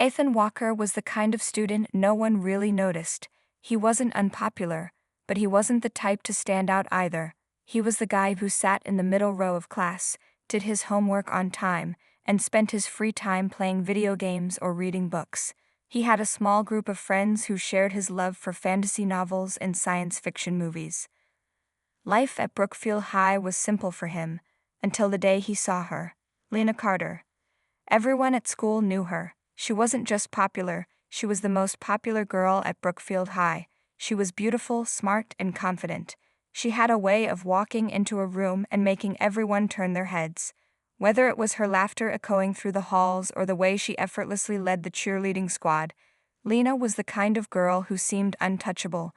Ethan Walker was the kind of student no one really noticed. He wasn't unpopular, but he wasn't the type to stand out either. He was the guy who sat in the middle row of class, did his homework on time, and spent his free time playing video games or reading books. He had a small group of friends who shared his love for fantasy novels and science fiction movies. Life at Brookfield High was simple for him, until the day he saw her, Lena Carter. Everyone at school knew her. She wasn't just popular, she was the most popular girl at Brookfield High. She was beautiful, smart, and confident. She had a way of walking into a room and making everyone turn their heads. Whether it was her laughter echoing through the halls or the way she effortlessly led the cheerleading squad, Lena was the kind of girl who seemed untouchable.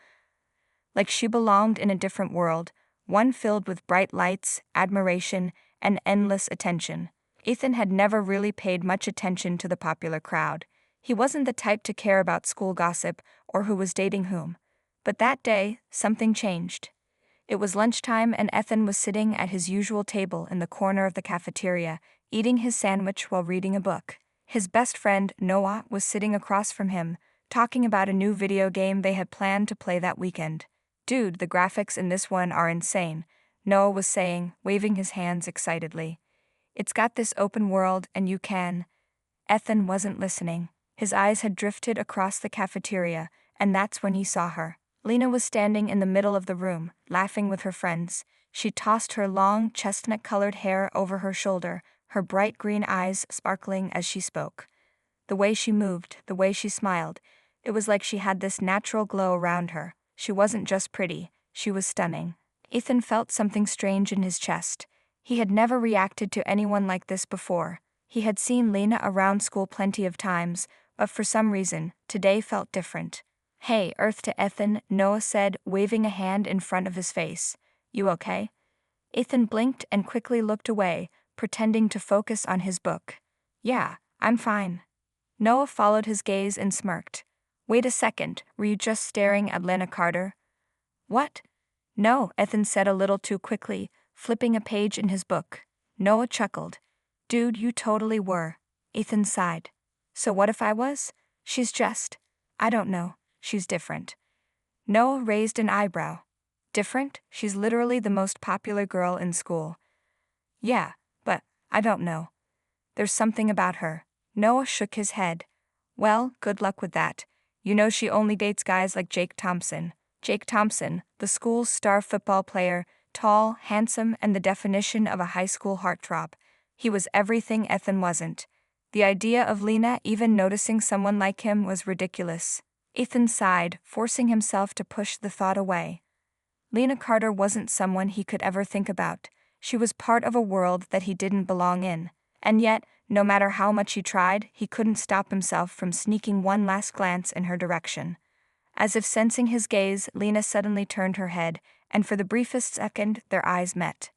Like she belonged in a different world, one filled with bright lights, admiration, and endless attention. Ethan had never really paid much attention to the popular crowd. He wasn't the type to care about school gossip or who was dating whom. But that day, something changed. It was lunchtime and Ethan was sitting at his usual table in the corner of the cafeteria, eating his sandwich while reading a book. His best friend, Noah, was sitting across from him, talking about a new video game they had planned to play that weekend. "Dude, the graphics in this one are insane," Noah was saying, waving his hands excitedly. "It's got this open world and you can..." Ethan wasn't listening. His eyes had drifted across the cafeteria, and that's when he saw her. Lena was standing in the middle of the room, laughing with her friends. She tossed her long, chestnut-colored hair over her shoulder, her bright green eyes sparkling as she spoke. The way she moved, the way she smiled, it was like she had this natural glow around her. She wasn't just pretty, she was stunning. Ethan felt something strange in his chest. He had never reacted to anyone like this before. He had seen Lena around school plenty of times, but for some reason, today felt different. "Hey, Earth to Ethan," Noah said, waving a hand in front of his face. "You okay?" Ethan blinked and quickly looked away, pretending to focus on his book. "Yeah, I'm fine." Noah followed his gaze and smirked. "Wait a second, were you just staring at Lena Carter?" "What?" "No," Ethan said a little too quickly, flipping a page in his book. Noah chuckled. "Dude, you totally were." Ethan sighed. "So what if I was?" "She's just... I don't know. She's different." Noah raised an eyebrow. "Different? She's literally the most popular girl in school." "Yeah, but I don't know. There's something about her." Noah shook his head. "Well, good luck with that. You know she only dates guys like Jake Thompson." Jake Thompson, the school's star football player, tall, handsome, and the definition of a high school heartthrob. He was everything Ethan wasn't. The idea of Lena even noticing someone like him was ridiculous. Ethan sighed, forcing himself to push the thought away. Lena Carter wasn't someone he could ever think about. She was part of a world that he didn't belong in. And yet, no matter how much he tried, he couldn't stop himself from sneaking one last glance in her direction. As if sensing his gaze, Lena suddenly turned her head, and for the briefest second, their eyes met.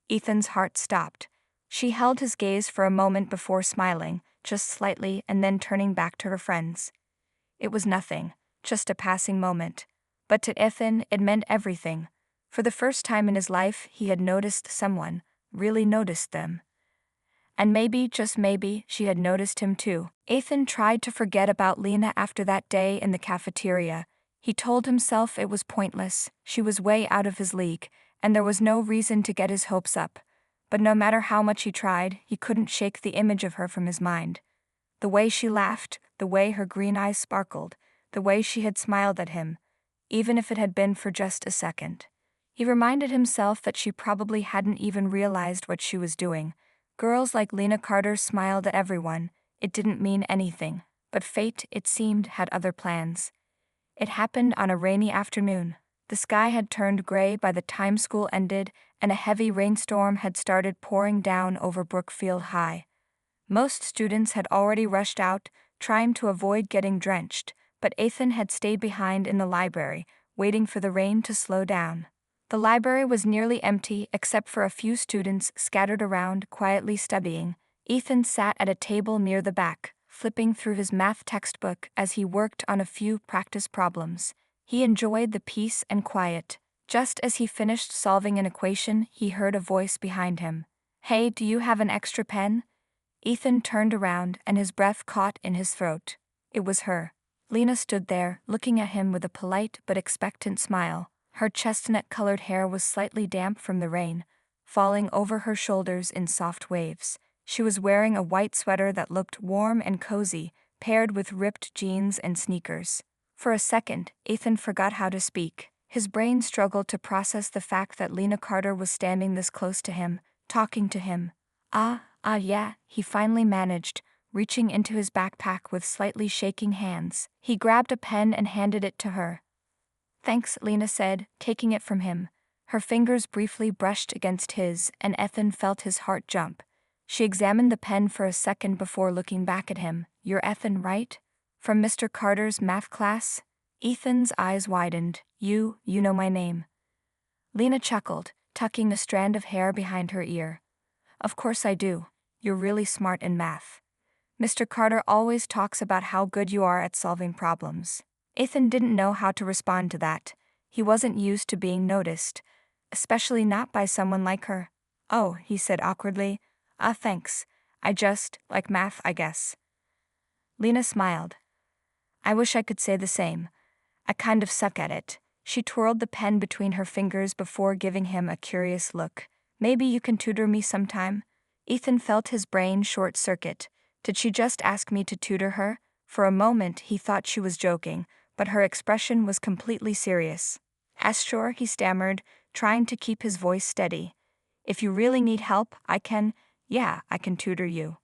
Ethan's heart stopped. She held his gaze for a moment before smiling, just slightly, and then turning back to her friends. It was nothing, just a passing moment. But to Ethan, it meant everything. For the first time in his life, he had noticed someone, really noticed them. And maybe, just maybe, she had noticed him too. Ethan tried to forget about Lena after that day in the cafeteria. He told himself it was pointless, she was way out of his league, and there was no reason to get his hopes up. But no matter how much he tried, he couldn't shake the image of her from his mind. The way she laughed, the way her green eyes sparkled, the way she had smiled at him, even if it had been for just a second. He reminded himself that she probably hadn't even realized what she was doing. Girls like Lena Carter smiled at everyone. It didn't mean anything, but fate, it seemed, had other plans. It happened on a rainy afternoon. The sky had turned gray by the time school ended, and a heavy rainstorm had started pouring down over Brookfield High. Most students had already rushed out, trying to avoid getting drenched, but Ethan had stayed behind in the library, waiting for the rain to slow down. The library was nearly empty except for a few students scattered around, quietly studying. Ethan sat at a table near the back, flipping through his math textbook as he worked on a few practice problems. He enjoyed the peace and quiet. Just as he finished solving an equation, he heard a voice behind him. "Hey, do you have an extra pen?" Ethan turned around and his breath caught in his throat. It was her. Lena stood there, looking at him with a polite but expectant smile. Her chestnut-colored hair was slightly damp from the rain, falling over her shoulders in soft waves. She was wearing a white sweater that looked warm and cozy, paired with ripped jeans and sneakers. For a second, Ethan forgot how to speak. His brain struggled to process the fact that Lena Carter was standing this close to him, talking to him. Yeah, he finally managed, reaching into his backpack with slightly shaking hands. He grabbed a pen and handed it to her. "Thanks," Lena said, taking it from him. Her fingers briefly brushed against his, and Ethan felt his heart jump. She examined the pen for a second before looking back at him. "You're Ethan, right? From Mr. Carter's math class?" Ethan's eyes widened. You know my name." Lena chuckled, tucking a strand of hair behind her ear. "Of course I do. You're really smart in math. Mr. Carter always talks about how good you are at solving problems." Ethan didn't know how to respond to that. He wasn't used to being noticed, especially not by someone like her. "Oh," he said awkwardly. Thanks. I just like math, I guess." Lena smiled. "I wish I could say the same. I kind of suck at it." She twirled the pen between her fingers before giving him a curious look. "Maybe you can tutor me sometime?" Ethan felt his brain short-circuit. Did she just ask me to tutor her? For a moment he thought she was joking, but her expression was completely serious. "Sure," he stammered, trying to keep his voice steady. "If you really need help, I can tutor you."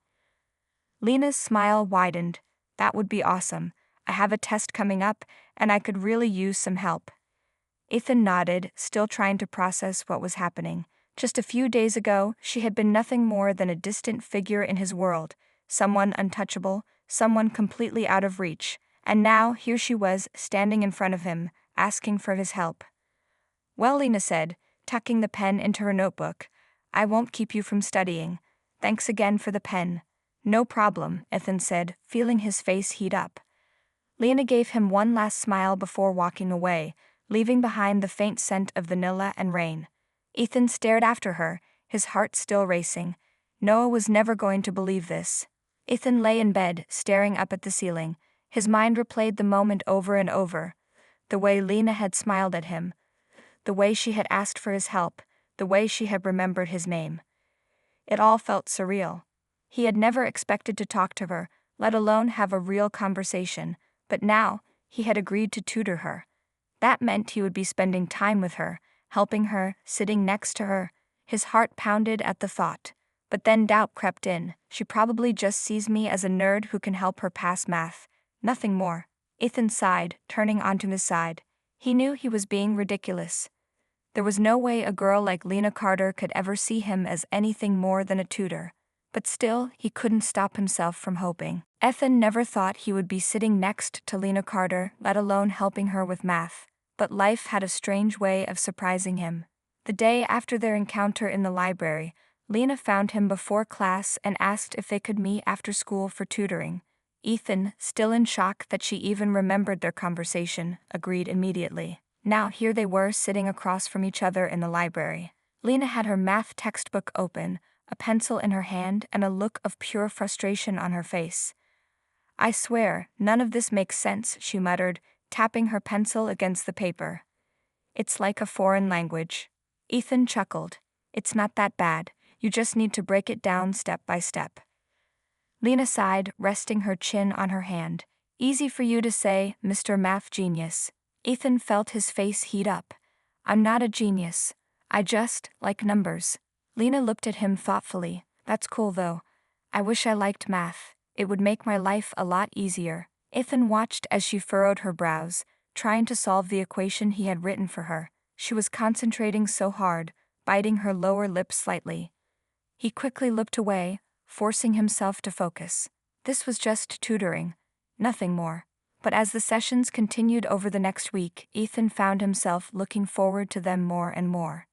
Lena's smile widened. "That would be awesome. I have a test coming up, and I could really use some help." Ethan nodded, still trying to process what was happening. Just a few days ago, she had been nothing more than a distant figure in his world, someone untouchable, someone completely out of reach, and now here she was, standing in front of him, asking for his help. "Well," Lena said, tucking the pen into her notebook, "I won't keep you from studying. Thanks again for the pen." "No problem," Ethan said, feeling his face heat up. Lena gave him one last smile before walking away, leaving behind the faint scent of vanilla and rain. Ethan stared after her, his heart still racing. Noah was never going to believe this. Ethan lay in bed, staring up at the ceiling. His mind replayed the moment over and over. The way Lena had smiled at him. The way she had asked for his help. The way she had remembered his name. It all felt surreal. He had never expected to talk to her, let alone have a real conversation, but now, he had agreed to tutor her. That meant he would be spending time with her, helping her, sitting next to her. His heart pounded at the thought. But then doubt crept in. She probably just sees me as a nerd who can help her pass math. Nothing more. Ethan sighed, turning onto his side. He knew he was being ridiculous. There was no way a girl like Lena Carter could ever see him as anything more than a tutor. But still, he couldn't stop himself from hoping. Ethan never thought he would be sitting next to Lena Carter, let alone helping her with math. But life had a strange way of surprising him. The day after their encounter in the library, Lena found him before class and asked if they could meet after school for tutoring. Ethan, still in shock that she even remembered their conversation, agreed immediately. Now here they were sitting across from each other in the library. Lena had her math textbook open, a pencil in her hand, and a look of pure frustration on her face. "I swear, none of this makes sense," she muttered, tapping her pencil against the paper. "It's like a foreign language." Ethan chuckled. "It's not that bad. You just need to break it down step by step." Lena sighed, resting her chin on her hand. "Easy for you to say, Mr. Math Genius." Ethan felt his face heat up. "I'm not a genius. I just like numbers." Lena looked at him thoughtfully. "That's cool though. I wish I liked math. It would make my life a lot easier." Ethan watched as she furrowed her brows, trying to solve the equation he had written for her. She was concentrating so hard, biting her lower lip slightly. He quickly looked away, forcing himself to focus. This was just tutoring, nothing more. But as the sessions continued over the next week, Ethan found himself looking forward to them more and more.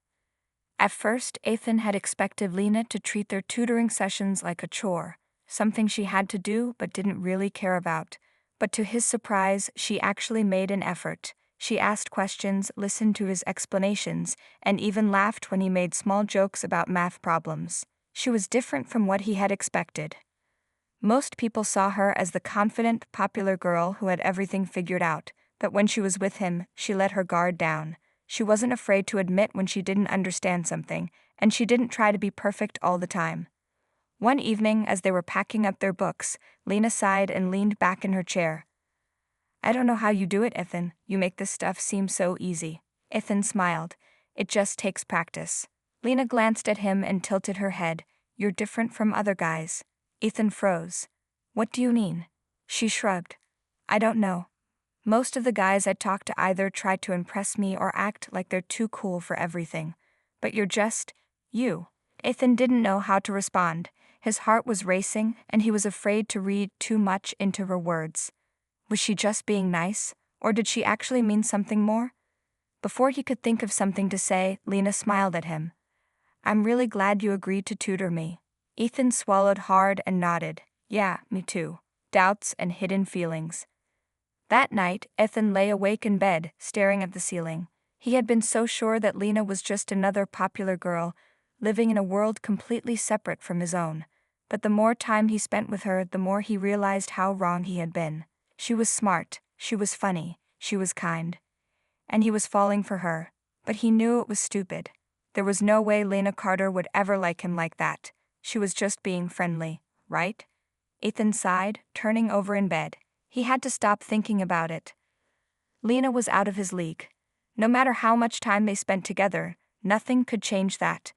At first, Ethan had expected Lena to treat their tutoring sessions like a chore, something she had to do but didn't really care about. But to his surprise, she actually made an effort. She asked questions, listened to his explanations, and even laughed when he made small jokes about math problems. She was different from what he had expected. Most people saw her as the confident, popular girl who had everything figured out, but when she was with him, she let her guard down. She wasn't afraid to admit when she didn't understand something, and she didn't try to be perfect all the time. One evening, as they were packing up their books, Lena sighed and leaned back in her chair. "I don't know how you do it, Ethan. You make this stuff seem so easy." Ethan smiled. "It just takes practice." Lena glanced at him and tilted her head. "You're different from other guys." Ethan froze. "What do you mean?" She shrugged. "I don't know. Most of the guys I talk to either try to impress me or act like they're too cool for everything. But you're just you." Ethan didn't know how to respond. His heart was racing, and he was afraid to read too much into her words. Was she just being nice, or did she actually mean something more? Before he could think of something to say, Lena smiled at him. "I'm really glad you agreed to tutor me." Ethan swallowed hard and nodded. "Yeah, me too." Doubts and hidden feelings. That night, Ethan lay awake in bed, staring at the ceiling. He had been so sure that Lena was just another popular girl, living in a world completely separate from his own. But the more time he spent with her, the more he realized how wrong he had been. She was smart, she was funny, she was kind. And he was falling for her. But he knew it was stupid. There was no way Lena Carter would ever like him like that. She was just being friendly, right? Ethan sighed, turning over in bed. He had to stop thinking about it. Lena was out of his league. No matter how much time they spent together, nothing could change that.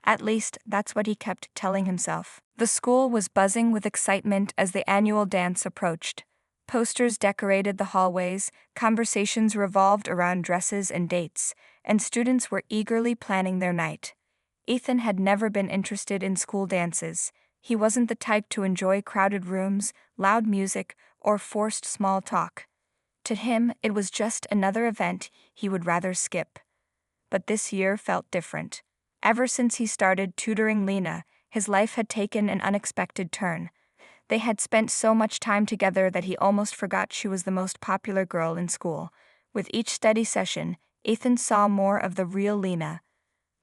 At least, that's what he kept telling himself. The school was buzzing with excitement as the annual dance approached. Posters decorated the hallways, conversations revolved around dresses and dates, and students were eagerly planning their night. Ethan had never been interested in school dances. He wasn't the type to enjoy crowded rooms, loud music, or forced small talk. To him, it was just another event he would rather skip. But this year felt different. Ever since he started tutoring Lena, his life had taken an unexpected turn. They had spent so much time together that he almost forgot she was the most popular girl in school. With each study session, Ethan saw more of the real Lena.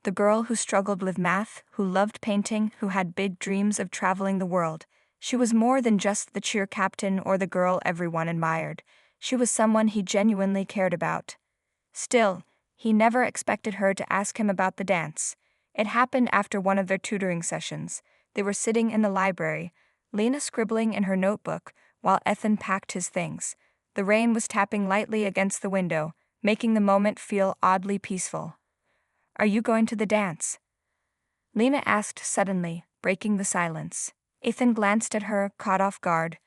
The girl who struggled with math, who loved painting, who had big dreams of traveling the world. She was more than just the cheer captain or the girl everyone admired. She was someone he genuinely cared about. Still, he never expected her to ask him about the dance. It happened after one of their tutoring sessions. They were sitting in the library, Lena scribbling in her notebook, while Ethan packed his things. The rain was tapping lightly against the window, making the moment feel oddly peaceful. "Are you going to the dance?" Lena asked suddenly, breaking the silence. Ethan glanced at her, caught off guard.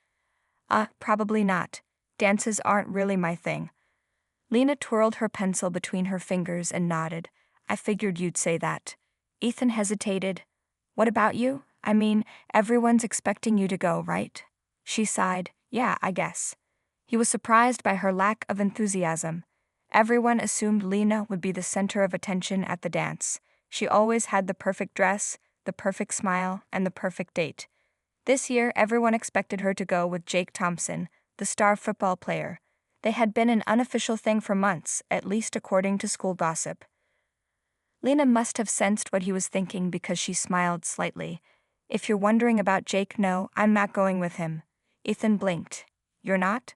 Probably not. Dances aren't really my thing." Lena twirled her pencil between her fingers and nodded. "I figured you'd say that." Ethan hesitated. "What about you? I mean, everyone's expecting you to go, right?" She sighed. "Yeah, I guess." He was surprised by her lack of enthusiasm. Everyone assumed Lena would be the center of attention at the dance. She always had the perfect dress, the perfect smile, and the perfect date. This year, everyone expected her to go with Jake Thompson, the star football player. They had been an unofficial thing for months, at least according to school gossip. Lena must have sensed what he was thinking because she smiled slightly. "If you're wondering about Jake, no, I'm not going with him." Ethan blinked. "You're not?"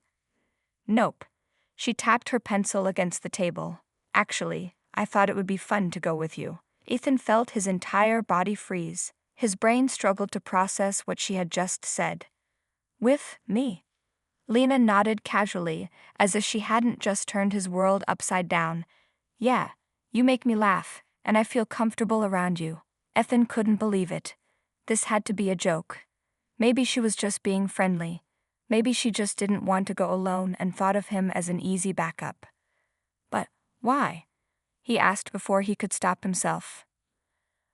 "Nope." She tapped her pencil against the table. "Actually, I thought it would be fun to go with you." Ethan felt his entire body freeze. His brain struggled to process what she had just said. "With me?" Lena nodded casually, as if she hadn't just turned his world upside down. "Yeah, you make me laugh, and I feel comfortable around you." Ethan couldn't believe it. This had to be a joke. Maybe she was just being friendly. Maybe she just didn't want to go alone and thought of him as an easy backup. "But why?" he asked before he could stop himself.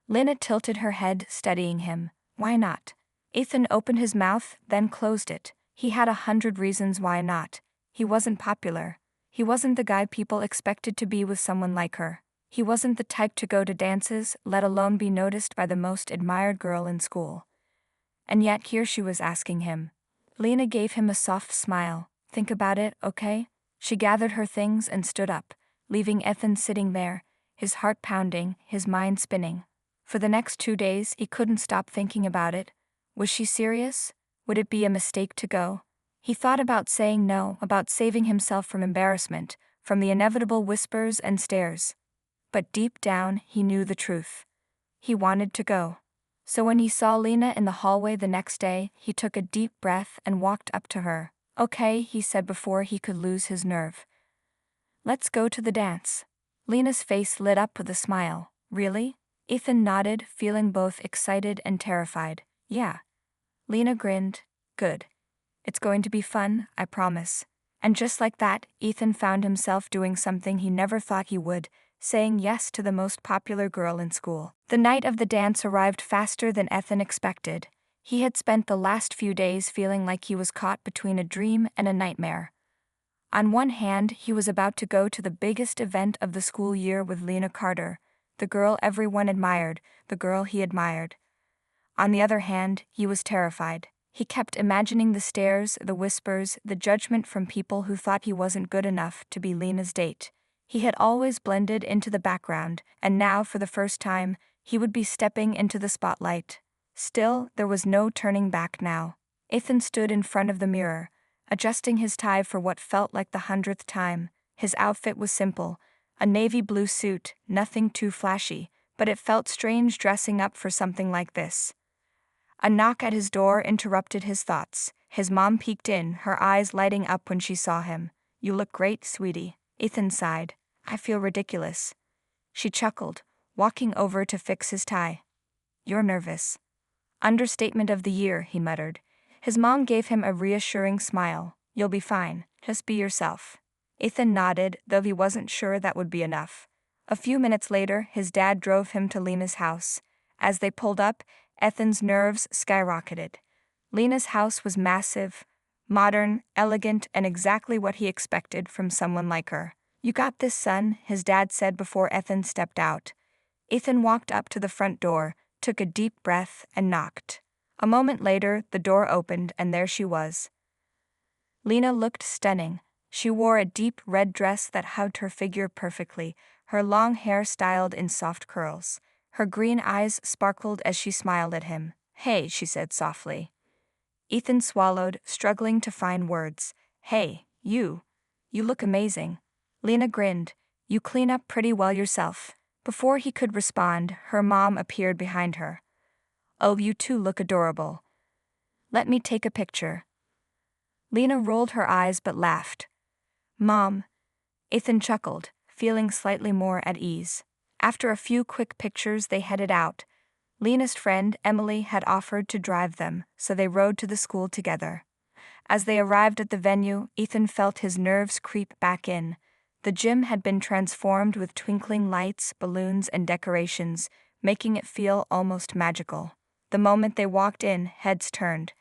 Lena tilted her head, studying him. "Why not?" Ethan opened his mouth, then closed it. He had 100 reasons why not. He wasn't popular. He wasn't the guy people expected to be with someone like her. He wasn't the type to go to dances, let alone be noticed by the most admired girl in school. And yet here she was asking him. Lena gave him a soft smile. "Think about it, okay?" She gathered her things and stood up, leaving Ethan sitting there, his heart pounding, his mind spinning. For the next 2 days, he couldn't stop thinking about it. Was she serious? Would it be a mistake to go? He thought about saying no, about saving himself from embarrassment, from the inevitable whispers and stares. But deep down, he knew the truth. He wanted to go. So when he saw Lena in the hallway the next day, he took a deep breath and walked up to her. "Okay," he said before he could lose his nerve. "Let's go to the dance." Lena's face lit up with a smile. "Really?" Ethan nodded, feeling both excited and terrified. "Yeah." Lena grinned. "Good. It's going to be fun, I promise." And just like that, Ethan found himself doing something he never thought he would, saying yes to the most popular girl in school. The night of the dance arrived faster than Ethan expected. He had spent the last few days feeling like he was caught between a dream and a nightmare. On one hand, he was about to go to the biggest event of the school year with Lena Carter, the girl everyone admired, the girl he admired. On the other hand, he was terrified. He kept imagining the stares, the whispers, the judgment from people who thought he wasn't good enough to be Lena's date. He had always blended into the background, and now, for the first time, he would be stepping into the spotlight. Still, there was no turning back now. Ethan stood in front of the mirror, adjusting his tie for what felt like the 100th time. His outfit was simple, a navy blue suit, nothing too flashy, but it felt strange dressing up for something like this. A knock at his door interrupted his thoughts. His mom peeked in, her eyes lighting up when she saw him. "You look great, sweetie." Ethan sighed. "I feel ridiculous." She chuckled, walking over to fix his tie. "You're nervous." "Understatement of the year," he muttered. His mom gave him a reassuring smile. "You'll be fine. Just be yourself." Ethan nodded, though he wasn't sure that would be enough. A few minutes later, his dad drove him to Lena's house. As they pulled up, Ethan's nerves skyrocketed. Lena's house was massive, modern, elegant, and exactly what he expected from someone like her. "You got this, son," his dad said before Ethan stepped out. Ethan walked up to the front door, took a deep breath, and knocked. A moment later, the door opened, and there she was. Lena looked stunning. She wore a deep red dress that hugged her figure perfectly, her long hair styled in soft curls. Her green eyes sparkled as she smiled at him. "Hey," she said softly. Ethan swallowed, struggling to find words. "Hey, you. You look amazing." Lena grinned. "You clean up pretty well yourself." Before he could respond, her mom appeared behind her. "Oh, you two look adorable. Let me take a picture." Lena rolled her eyes but laughed. "Mom." Ethan chuckled, feeling slightly more at ease. After a few quick pictures, they headed out. Lena's friend, Emily, had offered to drive them, so they rode to the school together. As they arrived at the venue, Ethan felt his nerves creep back in. The gym had been transformed with twinkling lights, balloons, and decorations, making it feel almost magical. The moment they walked in, heads turned.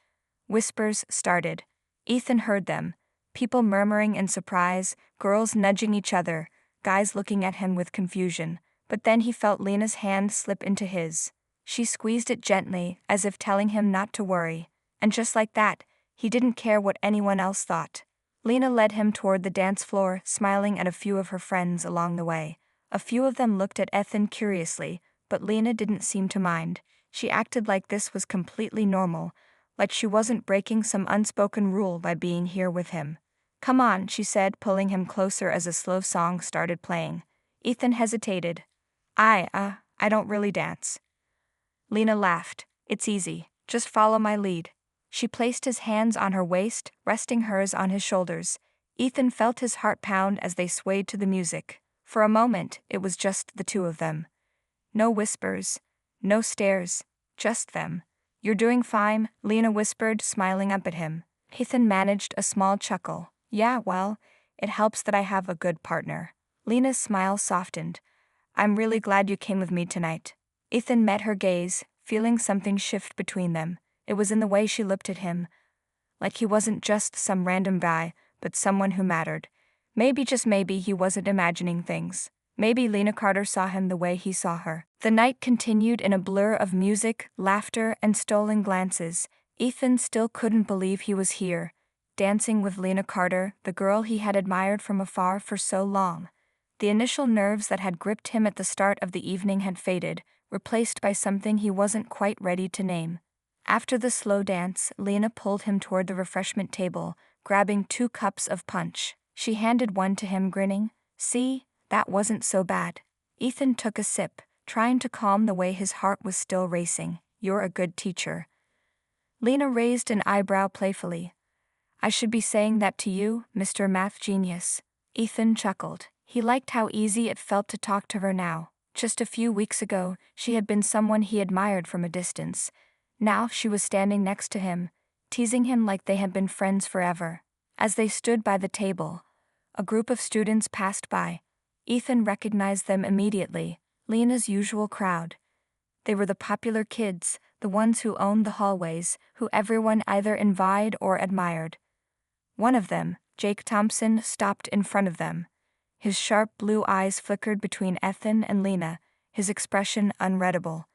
Whispers started. Ethan heard them. People murmuring in surprise, girls nudging each other, guys looking at him with confusion. But then he felt Lena's hand slip into his. She squeezed it gently, as if telling him not to worry. And just like that, he didn't care what anyone else thought. Lena led him toward the dance floor, smiling at a few of her friends along the way. A few of them looked at Ethan curiously, but Lena didn't seem to mind. She acted like this was completely normal, like she wasn't breaking some unspoken rule by being here with him. "Come on," she said, pulling him closer as a slow song started playing. Ethan hesitated. I don't really dance." Lena laughed. "It's easy. Just follow my lead." She placed his hands on her waist, resting hers on his shoulders. Ethan felt his heart pound as they swayed to the music. For a moment, it was just the two of them. No whispers, no stares, just them. "You're doing fine," Lena whispered, smiling up at him. Ethan managed a small chuckle. "Yeah, well, it helps that I have a good partner." Lena's smile softened. "I'm really glad you came with me tonight." Ethan met her gaze, feeling something shift between them. It was in the way she looked at him. Like he wasn't just some random guy, but someone who mattered. Maybe, just maybe, he wasn't imagining things. Maybe Lena Carter saw him the way he saw her. The night continued in a blur of music, laughter, and stolen glances. Ethan still couldn't believe he was here, dancing with Lena Carter, the girl he had admired from afar for so long. The initial nerves that had gripped him at the start of the evening had faded, replaced by something he wasn't quite ready to name. After the slow dance, Lena pulled him toward the refreshment table, grabbing 2 cups of punch. She handed one to him, grinning. See, that wasn't so bad. Ethan took a sip, trying to calm the way his heart was still racing. You're a good teacher. Lena raised an eyebrow playfully. I should be saying that to you, Mr. Math Genius. Ethan chuckled. He liked how easy it felt to talk to her now. Just a few weeks ago, she had been someone he admired from a distance. Now she was standing next to him, teasing him like they had been friends forever. As they stood by the table, a group of students passed by. Ethan recognized them immediately, Lena's usual crowd. They were the popular kids, the ones who owned the hallways, who everyone either envied or admired. One of them, Jake Thompson, stopped in front of them. His sharp blue eyes flickered between Ethan and Lena, his expression unreadable.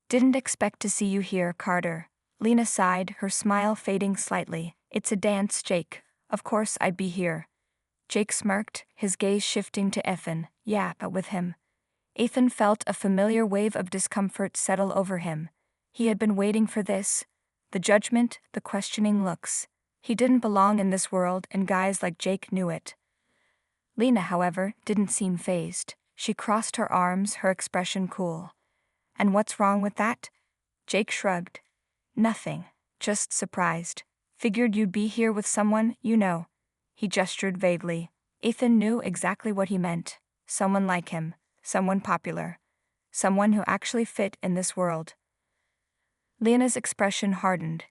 Didn't expect to see you here, Carter. Lena sighed, her smile fading slightly. It's a dance, Jake. Of course I'd be here. Jake smirked, his gaze shifting to Ethan. Yeah, but with him. Ethan felt a familiar wave of discomfort settle over him. He had been waiting for this. The judgment, the questioning looks. He didn't belong in this world, and guys like Jake knew it. Lena, however, didn't seem fazed. She crossed her arms, her expression cool. And what's wrong with that? Jake shrugged. Nothing. Just surprised. Figured you'd be here with someone, you know. He gestured vaguely. Ethan knew exactly what he meant. Someone like him. Someone popular. Someone who actually fit in this world. Lena's expression hardened.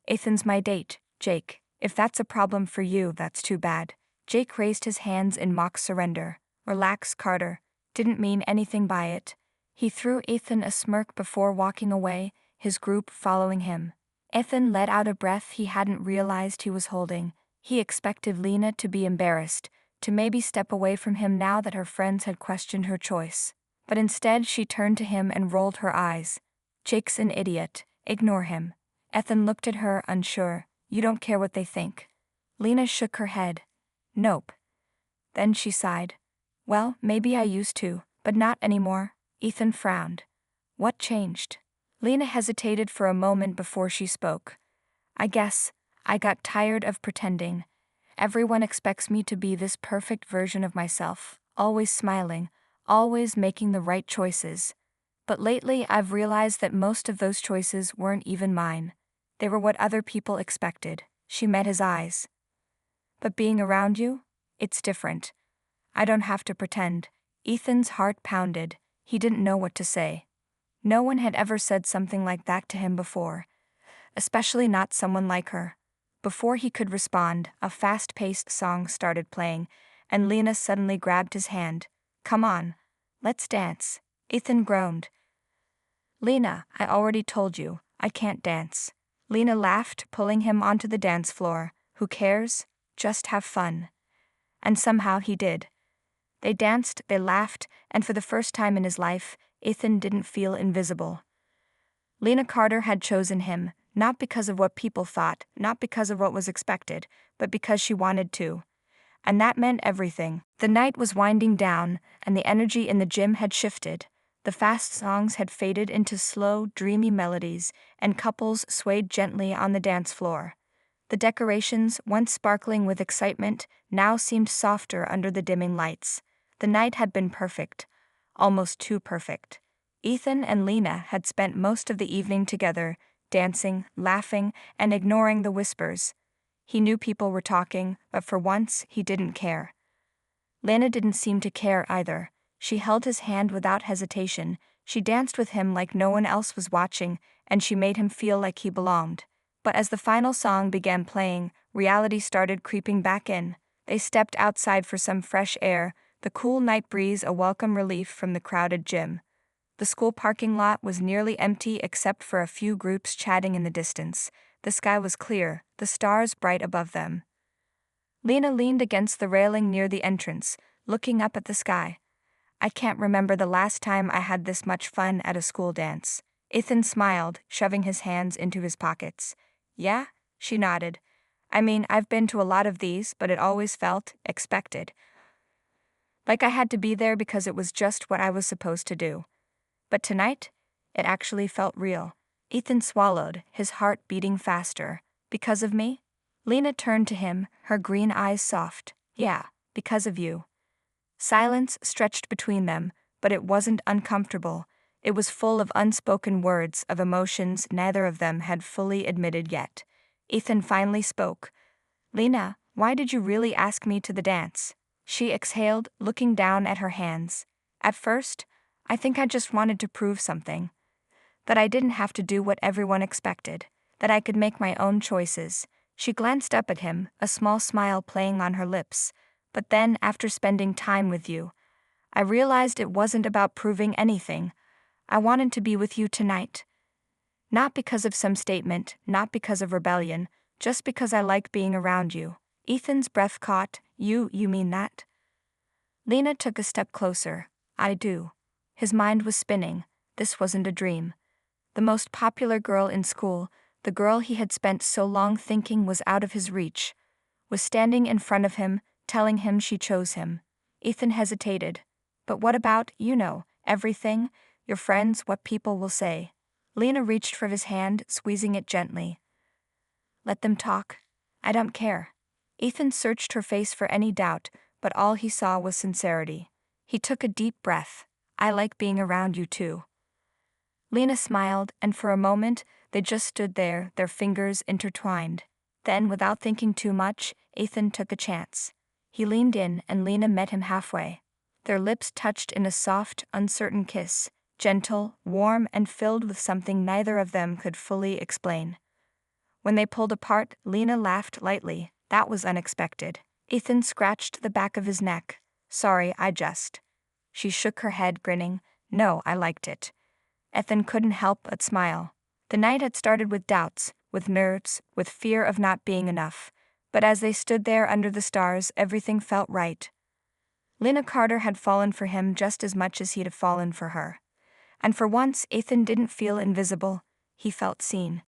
Ethan's my date, Jake. If that's a problem for you, that's too bad. Jake raised his hands in mock surrender. Relax, Carter. Didn't mean anything by it. He threw Ethan a smirk before walking away, his group following him. Ethan let out a breath he hadn't realized he was holding. He expected Lena to be embarrassed, to maybe step away from him now that her friends had questioned her choice. But instead she turned to him and rolled her eyes. Jake's an idiot. Ignore him. Ethan looked at her, unsure. You don't care what they think. Lena shook her head. Nope. Then she sighed. Well, maybe I used to, but not anymore. Ethan frowned. What changed? Lena hesitated for a moment before she spoke. I guess I got tired of pretending. Everyone expects me to be this perfect version of myself, always smiling, always making the right choices. But lately I've realized that most of those choices weren't even mine. They were what other people expected. She met his eyes. But being around you? It's different. I don't have to pretend. Ethan's heart pounded. He didn't know what to say. No one had ever said something like that to him before. Especially not someone like her. Before he could respond, a fast-paced song started playing, and Lena suddenly grabbed his hand. Come on. Let's dance. Ethan groaned. Lena, I already told you, I can't dance. Lena laughed, pulling him onto the dance floor. Who cares? Just have fun. And somehow he did. They danced, they laughed, and for the first time in his life, Ethan didn't feel invisible. Lena Carter had chosen him, not because of what people thought, not because of what was expected, but because she wanted to. And that meant everything. The night was winding down, and the energy in the gym had shifted. The fast songs had faded into slow, dreamy melodies, and couples swayed gently on the dance floor. The decorations, once sparkling with excitement, now seemed softer under the dimming lights. The night had been perfect. Almost too perfect. Ethan and Lena had spent most of the evening together, dancing, laughing, and ignoring the whispers. He knew people were talking, but for once he didn't care. Lena didn't seem to care either. She held his hand without hesitation. She danced with him like no one else was watching, and she made him feel like he belonged. But as the final song began playing, reality started creeping back in. They stepped outside for some fresh air, the cool night breeze a welcome relief from the crowded gym. The school parking lot was nearly empty except for a few groups chatting in the distance. The sky was clear, the stars bright above them. Lena leaned against the railing near the entrance, looking up at the sky. I can't remember the last time I had this much fun at a school dance. Ethan smiled, shoving his hands into his pockets. Yeah? She nodded. I mean, I've been to a lot of these, but it always felt expected. Like I had to be there because it was just what I was supposed to do. But tonight, it actually felt real. Ethan swallowed, his heart beating faster. Because of me? Lena turned to him, her green eyes soft. Yeah, because of you. Silence stretched between them, but it wasn't uncomfortable. It was full of unspoken words, of emotions neither of them had fully admitted yet. Ethan finally spoke. Lena, why did you really ask me to the dance? She exhaled, looking down at her hands. At first, I think I just wanted to prove something. That I didn't have to do what everyone expected. That I could make my own choices. She glanced up at him, a small smile playing on her lips. But then, after spending time with you, I realized it wasn't about proving anything. I wanted to be with you tonight. Not because of some statement, not because of rebellion, just because I like being around you. Ethan's breath caught. You mean that? Lena took a step closer. I do. His mind was spinning. This wasn't a dream. The most popular girl in school, the girl he had spent so long thinking was out of his reach, was standing in front of him, telling him she chose him. Ethan hesitated. But what about, everything? Your friends, what people will say. Lena reached for his hand, squeezing it gently. Let them talk. I don't care. Ethan searched her face for any doubt, but all he saw was sincerity. He took a deep breath. I like being around you too. Lena smiled, and for a moment, they just stood there, their fingers intertwined. Then, without thinking too much, Ethan took a chance. He leaned in, and Lena met him halfway. Their lips touched in a soft, uncertain kiss, gentle, warm, and filled with something neither of them could fully explain. When they pulled apart, Lena laughed lightly. That was unexpected. Ethan scratched the back of his neck. Sorry, I just. She shook her head, grinning. No, I liked it. Ethan couldn't help but smile. The night had started with doubts, with nerves, with fear of not being enough. But as they stood there under the stars, everything felt right. Lena Carter had fallen for him just as much as he'd have fallen for her. And for once, Ethan didn't feel invisible. He felt seen.